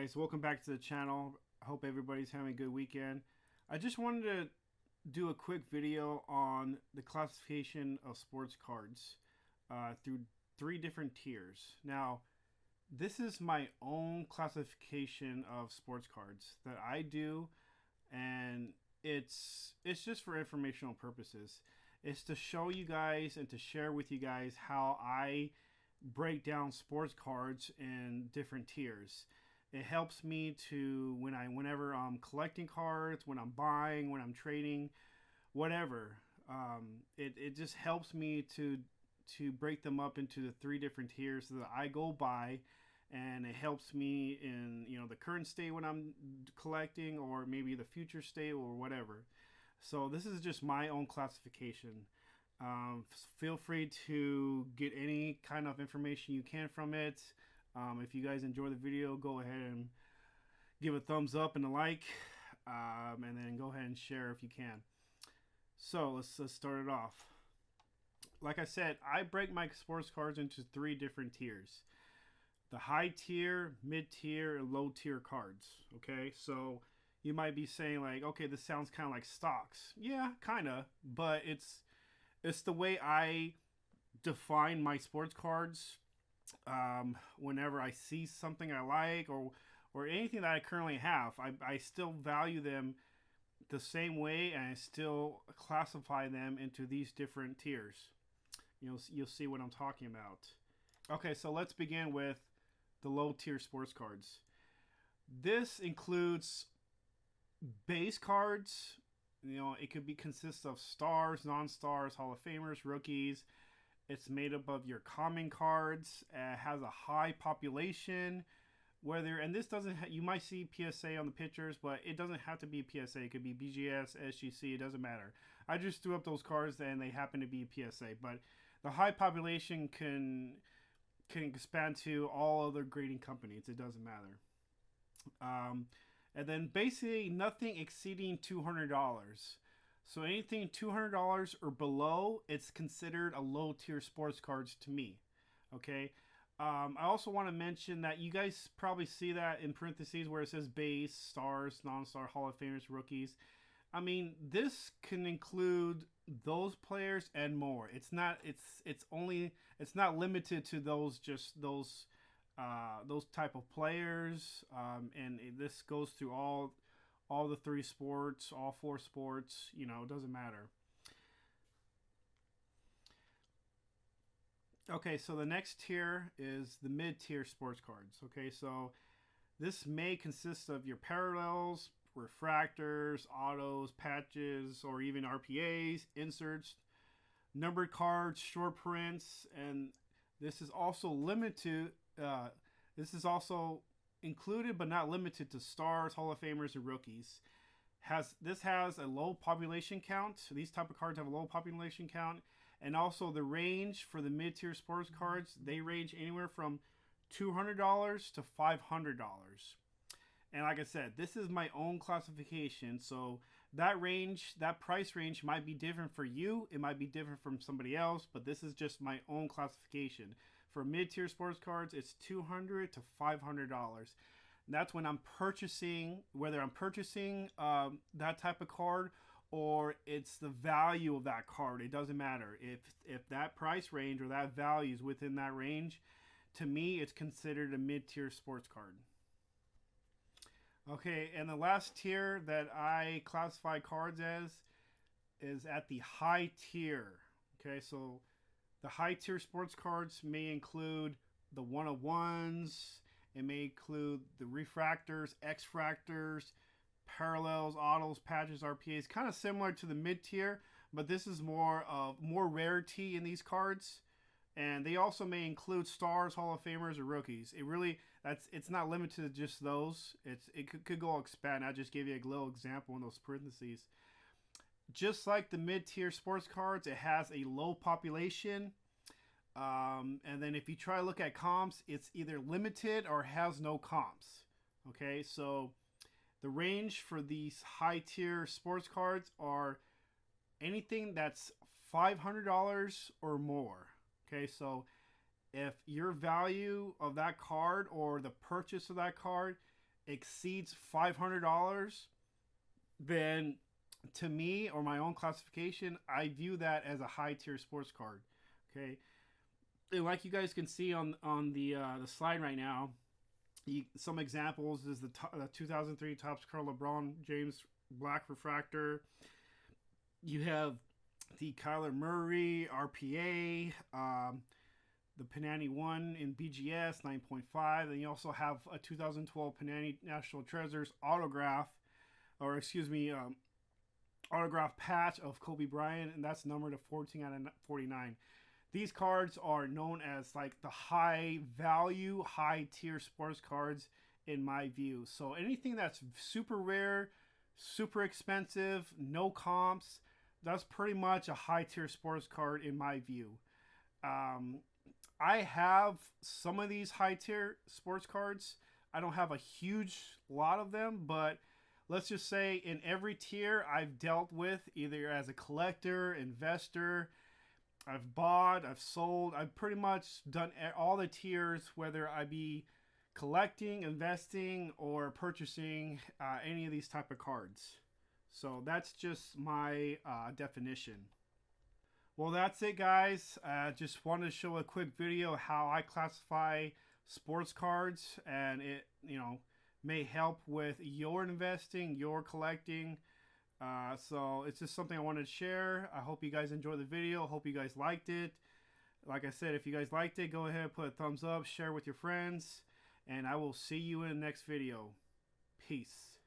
guys, welcome back to the channel. I hope everybody's having a good weekend. I just wanted to do a quick video on the classification of sports cards through three different tiers. Now, this is my own classification of sports cards that I do, and it's just for informational purposes. It's to show you guys and to share with you guys how I break down sports cards in different tiers. It helps me to whenever I'm collecting cards, when I'm buying, when I'm trading, whatever. It just helps me to break them up into the three different tiers so that I go by, and it helps me in the current state when I'm collecting, or maybe the future state or whatever. So this is just my own classification. Feel free to get any kind of information you can from it. If you guys enjoy the video, go ahead and give a thumbs up and a like, and then go ahead and share if you can. So let's start it off. Like I said, I break my sports cards into three different tiers: the high tier, mid tier, and low tier cards. Okay, so you might be saying like, okay, this sounds kind of like stocks. Yeah, kind of, but it's the way I define my sports cards. Whenever I see something I like, or anything that I currently have, I still value them the same way, and I still classify them into these different tiers. You'll see what I'm talking about. Okay, so let's begin with the low tier sports cards. This includes base cards. It could consist of stars, non-stars, Hall of Famers, rookies. It's made up of your common cards. Has a high population. And this doesn't, you might see PSA on the pictures, but it doesn't have to be PSA. It could be BGS, SGC. It doesn't matter. I just threw up those cards and they happen to be PSA. But the high population can expand to all other grading companies. It doesn't matter. And then basically nothing exceeding $200. So anything $200 or below, it's considered a low tier sports cards to me. Okay. I also want to mention that you guys probably see that in parentheses where it says base, stars, non-star, Hall of Famers, rookies. I mean, this can include those players and more. It's not limited to those type of players. And this goes through all the three sports, all four sports. It doesn't matter. Okay, so the next tier is the mid-tier sports cards. Okay, so this may consist of your parallels, refractors, autos, patches, or even RPAs, inserts, numbered cards, short prints, and this is also limited. This is also included but not limited to stars, Hall of Famers, and rookies. This has a low population count. These type of cards have a low population count. And also the range for the mid-tier sports cards, they range anywhere from $200 to $500. And like I said, this is my own classification. So that price range might be different for you. It might be different from somebody else, but this is just my own classification. For mid-tier sports cards, it's $200 to $500. That's when I'm purchasing, whether I'm purchasing that type of card, or it's the value of that card. It doesn't matter. If that price range or that value is within that range, to me, it's considered a mid-tier sports card. Okay, and the last tier that I classify cards as is at the high tier. Okay, so the high tier sports cards may include the 101s. It may include the refractors, X-fractors, parallels, autos, patches, RPAs. Kind of similar to the mid tier, but this is more rarity in these cards. And they also may include stars, Hall of Famers, or rookies. It's not limited to just those. It could go expand. I just gave you a little example in those parentheses. Just like the mid-tier sports cards, it has a low population. And then if you try to look at comps, it's either limited or has no comps. Okay, so the range for these high-tier sports cards are anything that's $500 or more. Okay, so if your value of that card or the purchase of that card exceeds $500, then to me, or my own classification, I view that as a high tier sports card. Okay, and like you guys can see on the slide right now, some examples is the 2003 Topps Card LeBron James Black Refractor. You have the Kyler Murray RPA, the Panini 1 in BGS 9.5. Then you also have a 2012 Panini National Treasures autograph, or excuse me, autograph patch of Kobe Bryant, and that's numbered to 14 out of 49. These cards are known as like the high value, high tier sports cards in my view. So anything that's super rare, super expensive, no comps, that's pretty much a high tier sports card in my view. I have some of these high tier sports cards. I don't have a huge lot of them, but let's just say in every tier I've dealt with, either as a collector, investor, I've bought, I've sold, I've pretty much done all the tiers, whether I be collecting, investing, or purchasing any of these type of cards. So that's just my definition. Well, that's it, guys. Just wanted to show a quick video how I classify sports cards, and it, may help with your investing, your collecting. So it's just something I wanted to share. I hope you guys enjoyed the video. Hope you guys liked it. Like I said, if you guys liked it, go ahead and put a thumbs up, share with your friends, and I will see you in the next video. Peace.